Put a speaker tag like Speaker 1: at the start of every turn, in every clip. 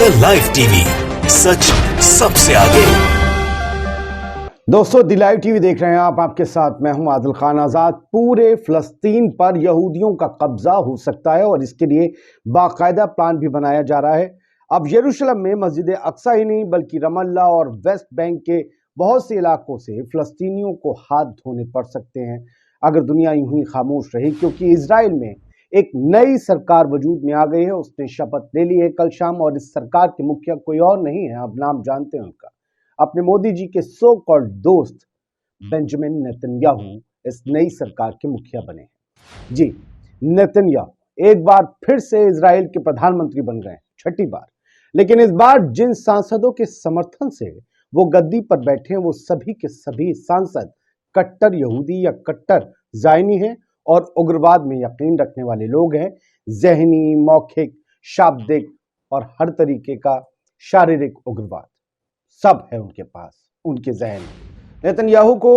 Speaker 1: The live TV, सच सबसे आगे।
Speaker 2: दोस्तों, द लाइव टीवी देख रहे हैं आप। आपके साथ मैं हूं आदिल खान आजाद। पूरे फिलिस्तीन पर यहूदियों का कब्जा हो सकता है और इसके लिए बाकायदा प्लान भी बनाया जा रहा है। अब यरूशलेम में मस्जिद अक्सा ही नहीं बल्कि रमल्ला और वेस्ट बैंक के बहुत से इलाकों से फिलिस्तीनियों को हाथ धोने पड़ सकते हैं अगर दुनिया यूं ही खामोश रही, क्योंकि इजराइल में एक नई सरकार वजूद में आ गई है। उसने शपथ ले ली है कल शाम और इस सरकार के मुखिया कोई और नहीं है, अब नाम जानते हैं उनका। अपने मोदी जी के सो कॉल्ड दोस्त बेंजामिन नेतन्याहू इस नई सरकार के मुखिया बने हैं। जी, नेतन्याहू एक बार फिर से इजराइल के प्रधानमंत्री बन गए, छठी बार। लेकिन इस बार जिन सांसदों के समर्थन से वो गद्दी पर बैठे हैं, वो सभी के सभी सांसद कट्टर यहूदी या कट्टर ज़ायनी हैं और उग्रवाद में यकीन रखने वाले लोग हैं। ज़हनी, मौखिक, शाब्दिक और हर तरीके का शारीरिक उग्रवाद सब है उनके पास, उनके ज़हन में। नेतन्याहू को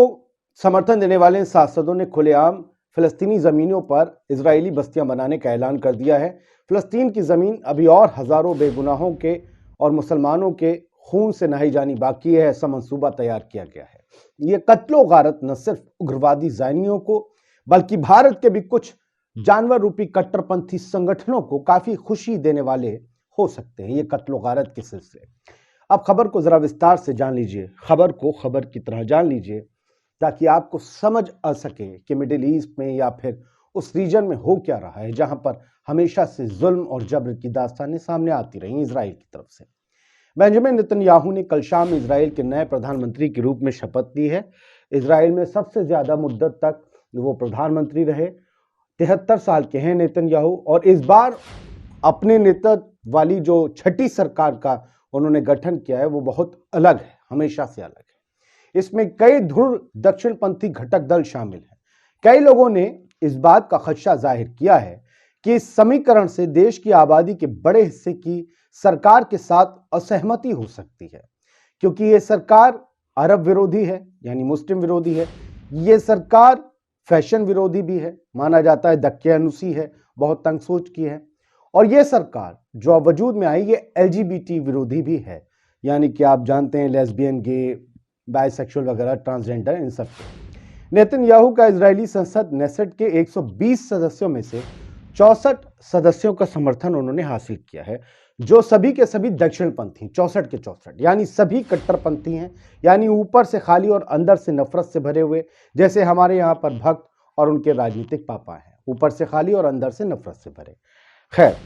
Speaker 2: समर्थन देने वाले सांसदों ने खुलेआम फिलिस्तीनी ज़मीनों पर इजरायली बस्तियां बनाने का ऐलान कर दिया है। फिलिस्तीन की ज़मीन अभी और हज़ारों बेगुनाहों के और मुसलमानों के खून से नहाई जानी बाकी है। ऐसा मंसूबा तैयार किया गया है। ये कत्लो गारत न सिर्फ उग्रवादी ज़ायनियों को बल्कि भारत के भी कुछ जानवर रूपी कट्टरपंथी संगठनों को काफी खुशी देने वाले हो सकते हैं। ये कत्लो गारत के सिलसिले। अब खबर को जरा विस्तार से जान लीजिए, खबर को खबर की तरह जान लीजिए, ताकि आपको समझ आ सके कि मिडिल ईस्ट में या फिर उस रीजन में हो क्या रहा है जहां पर हमेशा से जुल्म और जबर की दास्तानें सामने आती रही इजराइल की तरफ से। बेंजामिन नेतन्याहू ने कल शाम इजराइल के नए प्रधानमंत्री के रूप में शपथ ली है। इजराइल में सबसे ज्यादा मुद्दत तक वो प्रधानमंत्री रहे। 73 साल के हैं नेतन्याहू और इस बार अपने नेतृत्व वाली जो छठी सरकार का उन्होंने गठन किया है वो बहुत अलग है, हमेशा से अलग है। इसमें कई ध्रुव दक्षिणपंथी घटक दल शामिल हैं। कई लोगों ने इस बात का खदशा जाहिर किया है कि इस समीकरण से देश की आबादी के बड़े हिस्से की सरकार के साथ असहमति हो सकती है, क्योंकि ये सरकार अरब विरोधी है, यानी मुस्लिम विरोधी है। ये सरकार फैशन विरोधी भी है, माना जाता है दक्यानुसी है, बहुत तंग सोच की है। और ये सरकार जो अब वजूद में आई, ये एलजीबीटी विरोधी भी है, यानी कि आप जानते हैं लेस्बियन, गे, बायसेक्सुअल वगैरह, ट्रांसजेंडर, इन सब को। नेतन्याहू का इजरायली संसद नेसेट के 120 सदस्यों में से 64 सदस्यों का समर्थन उन्होंने हासिल किया है, जो सभी के सभी दक्षिणपंथी, 64 के 64, यानी सभी कट्टरपंथी हैं, यानी ऊपर से खाली और अंदर से नफरत से भरे हुए। जैसे हमारे यहाँ पर भक्त और उनके राजनीतिक पापा हैं, यूपर से खाली और अंदर से नफरत से भरे। खैर,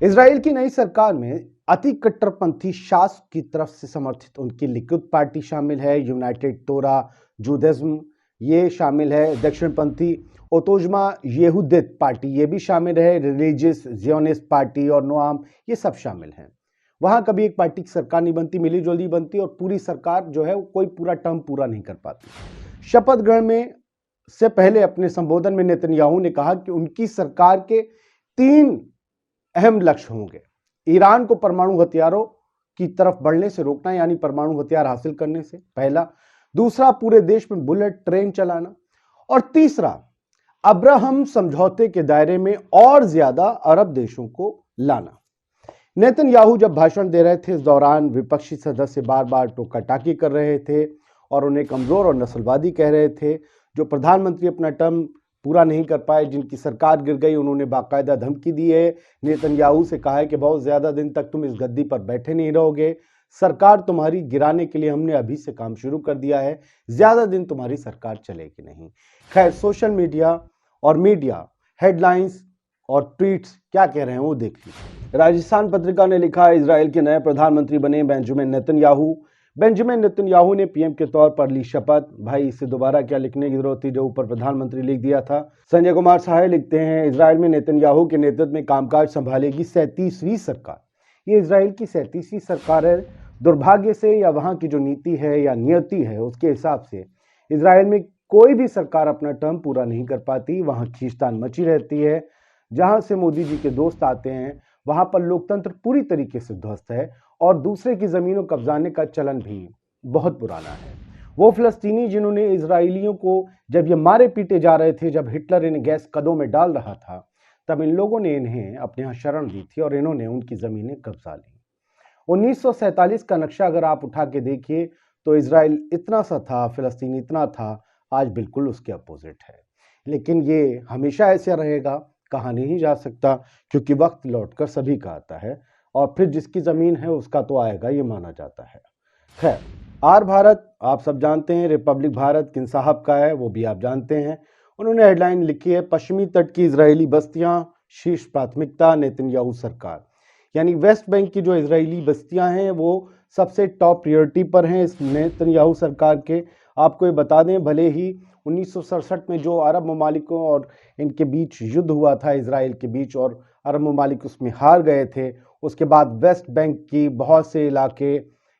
Speaker 2: इजराइल की नई सरकार में अति कट्टरपंथी शास की तरफ से समर्थित उनकी लिकुद पार्टी शामिल है, यूनाइटेड तोरा जुडाइज्म ये शामिल है, दक्षिणपंथी ओतोजमा येहुदित पार्टी ये भी शामिल है, रिलीजियस जियोनिस्ट पार्टी और नोआम ये सब शामिल हैं। वहां कभी एक पार्टी की सरकार नहीं बनती, मिली जुली बनती और पूरी सरकार जो है वो कोई पूरा टर्म पूरा नहीं कर पाती। शपथ ग्रहण में से पहले अपने संबोधन में नेतन्याहू ने कहा कि उनकी सरकार के 3 अहम लक्ष्य होंगे। ईरान को परमाणु हथियारों की तरफ बढ़ने से रोकना, यानी परमाणु हथियार हासिल करने से पहला। दूसरा, पूरे देश में बुलेट ट्रेन चलाना। और तीसरा, अब्राहम समझौते के दायरे में और ज्यादा अरब देशों को लाना। नेतन्याहू जब भाषण दे रहे थे, इस दौरान विपक्षी सदस्य बार बार टोका टाकी कर रहे थे और उन्हें कमजोर और नस्लवादी कह रहे थे। जो प्रधानमंत्री अपना टर्म पूरा नहीं कर पाए, जिनकी सरकार गिर गई, उन्होंने बाकायदा धमकी दी है। नेतन्याहू से कहा है कि बहुत ज्यादा दिन तक तुम इस गद्दी पर बैठे नहीं रहोगे, सरकार तुम्हारी गिराने के लिए हमने अभी से काम शुरू कर दिया है, ज्यादा दिन तुम्हारी सरकार चलेगी नहीं। खैर, सोशल मीडिया और मीडिया हेडलाइंस और ट्वीट्स क्या कह रहे हैं वो देख लीजिए। राजस्थान पत्रिका ने लिखा, इजराइल के नए प्रधानमंत्री बने बेंजामिन नेतन्याहू। बेंजामिन नेतन्याहू ने पीएम के तौर पर ली शपथ। भाई, इसे दोबारा क्या लिखने की जरूरत थी, जो ऊपर प्रधानमंत्री लिख दिया था। संजय कुमार सहाय लिखते हैं, इजराइल में नेतन्याहू के नेतृत्व में कामकाज संभालेगी 37वीं सरकार। ये इजराइल की 37वीं सरकार है। दुर्भाग्य से या वहां की जो नीति है या नियति है उसके हिसाब से इजराइल में कोई भी सरकार अपना टर्म पूरा नहीं कर पाती। वहां खींचतान मची रहती है। जहां से मोदी जी के दोस्त आते हैं वहां पर लोकतंत्र पूरी तरीके से ध्वस्त है और दूसरे की जमीनों कब्जाने का चलन भी बहुत पुराना है। वो फिलिस्तीनी जिन्होंने इजरायलियों को जब ये मारे पीटे जा रहे थे, जब हिटलर इन्हें गैस कदों में डाल रहा था, तब इन लोगों ने इन्हें अपने यहाँ शरण दी थी और इन्होंने उनकी जमीनें कब्जा ली। 1947 का नक्शा अगर आप उठा के देखिए तो इजराइल इतना सा था, फिलिस्तीन इतना था, आज बिल्कुल उसके अपोजिट है। लेकिन ये हमेशा ऐसे रहेगा, कहा नहीं जा सकता, क्योंकि वक्त लौटकर सभी का आता है और फिर जिसकी ज़मीन है उसका तो आएगा, ये माना जाता है। खैर, आर भारत आप सब जानते हैं, रिपब्लिक भारत किन साहब का है वो भी आप जानते हैं। उन्होंने हेडलाइन लिखी है, पश्चिमी तट की इजरायली बस्तियां शीर्ष प्राथमिकता नेतन्याहू सरकार। यानी वेस्ट बैंक की जो इजरायली बस्तियां हैं वो सबसे टॉप प्रायोरिटी पर हैं इस नेतन्याहू सरकार के। आपको ये बता दें, भले ही 1967 में जो अरब ममालिकों और इनके बीच युद्ध हुआ था, इजराइल के बीच, और अरब ममालिक उसमें हार गए थे, उसके बाद वेस्ट बैंक की बहुत से इलाके,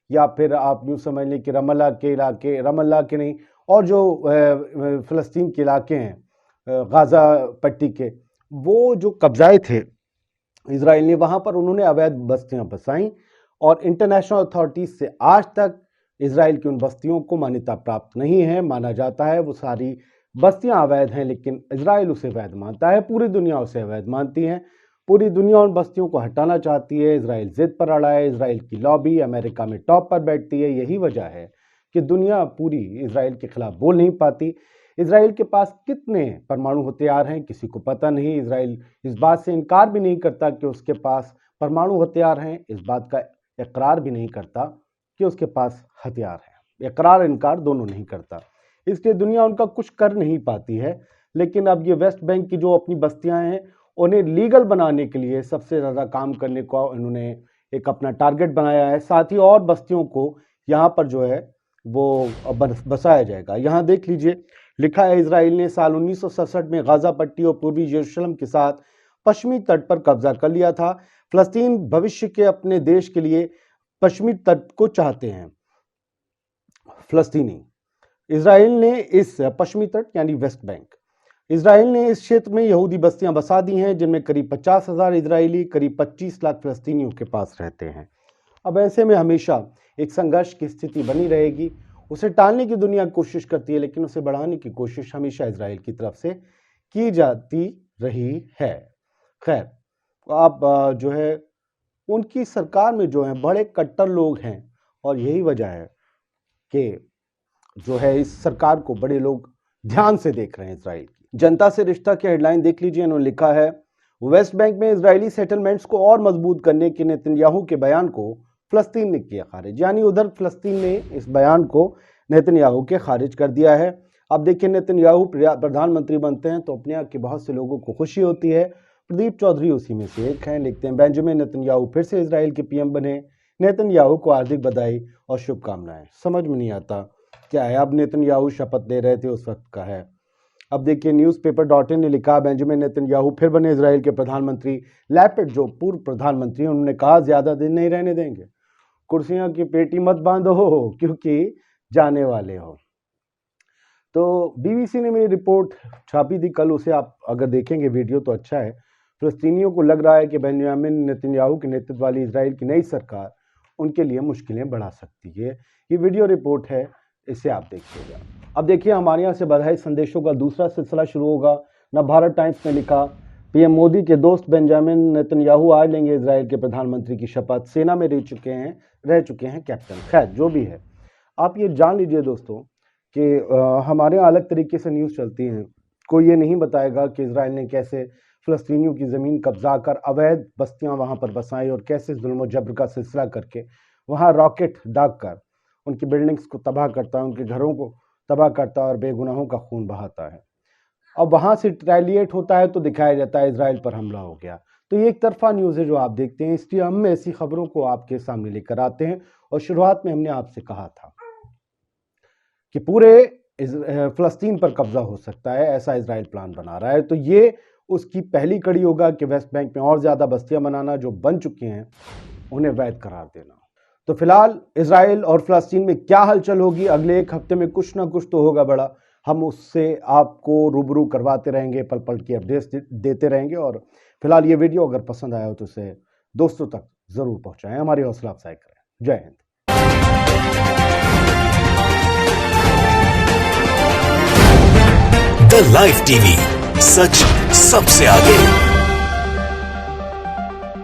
Speaker 2: या फिर आप यूँ समझ लें कि रमल्ला के इलाके, रमल्ला के नहीं, और जो फ़लस्तीन के इलाके हैं गाज़ा पट्टी के, वो जो कब्ज़ाए थे इजराइल ने, वहाँ पर उन्होंने अवैध बस्तियाँ बसाईं और इंटरनेशनल अथॉरिटीज़ से आज तक इजराइल की उन बस्तियों को मान्यता प्राप्त नहीं है। माना जाता है वो सारी बस्तियाँ अवैध हैं, लेकिन इजराइल उसे वैध मानता है, पूरी दुनिया उसे अवैध मानती है, पूरी दुनिया उन बस्तियों को हटाना चाहती है। इजराइल जिद पर अड़ा है, इजराइल की लॉबी अमेरिका में टॉप पर बैठती है। यही वजह है कि दुनिया पूरी इजराइल के खिलाफ बोल नहीं पाती। इजराइल के पास कितने परमाणु हथियार हैं किसी को पता नहीं। इजराइल इस बात से इनकार भी नहीं करता कि उसके पास परमाणु हथियार हैं, इस बात का इकरार भी नहीं करता कि उसके पास हथियार हैं। इकरार इनकार दोनों नहीं करता, इसलिए दुनिया उनका कुछ कर नहीं पाती है। लेकिन अब ये वेस्ट बैंक की जो अपनी बस्तियां हैं उन्हें लीगल बनाने के लिए सबसे ज़्यादा काम करने को इन्होंने एक अपना टारगेट बनाया है। साथ ही और बस्तियों को यहाँ पर जो है वो बसाया जाएगा। यहाँ देख लीजिए, लिखा है, इजराइल ने साल 1967 में गाज़ा पट्टी और पूर्वी यरूशलेम के साथ पश्चिमी तट पर कब्जा कर लिया था। फ़लस्तीन भविष्य के अपने देश के लिए पश्चिमी तट को चाहते हैं फ़लस्तीनी। इजराइल ने इस पश्चिमी तट यानी वेस्ट बैंक, इजराइल ने इस क्षेत्र में यहूदी बस्तियां बसा दी हैं, जिनमें करीब 50,000 इजरायली, करीब 25 लाख फ़लस्तीनियों के पास रहते हैं। अब ऐसे में हमेशा एक संघर्ष की स्थिति बनी रहेगी। उसे टालने की दुनिया कोशिश करती है, लेकिन उसे बढ़ाने की कोशिश हमेशा इजराइल की तरफ से की जाती रही है। खैर, आप जो है उनकी सरकार में जो है बड़े कट्टर लोग हैं, और यही वजह है कि जो है इस सरकार को बड़े लोग ध्यान से देख रहे हैं। इजराइल की जनता से रिश्ता की हेडलाइन देख लीजिए, इन्होंने लिखा है, वेस्ट बैंक में इजरायली सेटलमेंट्स को और मजबूत करने के नेतन्याहू के बयान को फ़लस्तीन ने किया खारिज। यानी उधर फ़लस्तीन ने इस बयान को नेतन्याहू के खारिज कर दिया है। अब देखिए, नेतन्याहू प्रधानमंत्री बनते हैं तो अपने यहाँ के बहुत से लोगों को खुशी होती है। प्रदीप चौधरी उसी में से एक हैं। लिखते हैं, बेंजामिन नेतन्याहू फिर से इजराइल के पीएम बने, नेतन्याहू को हार्दिक बधाई और शुभकामनाएं। समझ में नहीं आता क्या है। अब नेतन्याहू शपथ ले रहे थे उस वक्त का है। अब देखिए, newspaper.in ने लिखा, बेंजामिन नेतन्याहू फिर बने इजराइल के प्रधानमंत्री। लैपिड जो पूर्व प्रधानमंत्री, उन्होंने कहा ज्यादा दिन नहीं रहने देंगे, कुर्सियां की पेटी मत बांधो क्योंकि जाने वाले हो। तो बीबीसी ने मेरी रिपोर्ट छापी थी कल, उसे आप अगर देखेंगे वीडियो तो अच्छा है। फ़लस्तीनियों को लग रहा है कि बेंजामिन नेतन्याहू के नेतृत्व वाली इजराइल की नई सरकार उनके लिए मुश्किलें बढ़ा सकती है। ये वीडियो रिपोर्ट है, इसे आप देखिएगा। अब देखिए, हमारे यहाँ से बधाई संदेशों का दूसरा सिलसिला शुरू होगा। नवभारत टाइम्स ने लिखा, पीएम मोदी के दोस्त बेंजामिन नेतन्याहू आज लेंगे इजराइल के प्रधानमंत्री की शपथ, सेना में रह चुके हैं कैप्टन। खैर, जो भी है, आप ये जान लीजिए दोस्तों कि हमारे यहाँ अलग तरीके से न्यूज़ चलती हैं। कोई ये नहीं बताएगा कि इजराइल ने कैसे फ़लस्तीनियों की ज़मीन कब्जा कर अवैध बस्तियां वहाँ पर बसाई और कैसे जुल्म और जबर का सिलसिला करके वहाँ रॉकेट दाग कर उनकी बिल्डिंग्स को तबाह करता है, उनके घरों को तबाह करता है और बेगुनाहों का खून बहाता है। अब वहाँ से रिटेलिएट होता है तो दिखाया जाता है इजराइल पर हमला हो गया। तो ये एक तरफा न्यूज़ है जो आप देखते हैं, इसलिए हम ऐसी खबरों को आपके सामने लेकर आते हैं। और शुरुआत में हमने आपसे कहा था कि पूरे फ़लस्तीन पर कब्जा हो सकता है, ऐसा इजराइल प्लान बना रहा है। तो ये उसकी पहली कड़ी होगा कि वेस्ट बैंक में और ज़्यादा बस्तियां बनाना, जो बन चुकी हैं उन्हें वैध करार देना। तो फिलहाल इजराइल और फ़लस्तीन में क्या हलचल होगी, अगले एक हफ्ते में कुछ ना कुछ तो होगा बड़ा। हम उससे आपको रूबरू करवाते रहेंगे, पल पल की अपडेट्स देते रहेंगे। और फिलहाल ये वीडियो अगर पसंद आया हो तो उसे दोस्तों तक ज़रूर पहुँचाएँ, हमारी हौसला अफजाई करें। जय हिंद।
Speaker 1: द लाइव टीवी, सच सबसे आगे।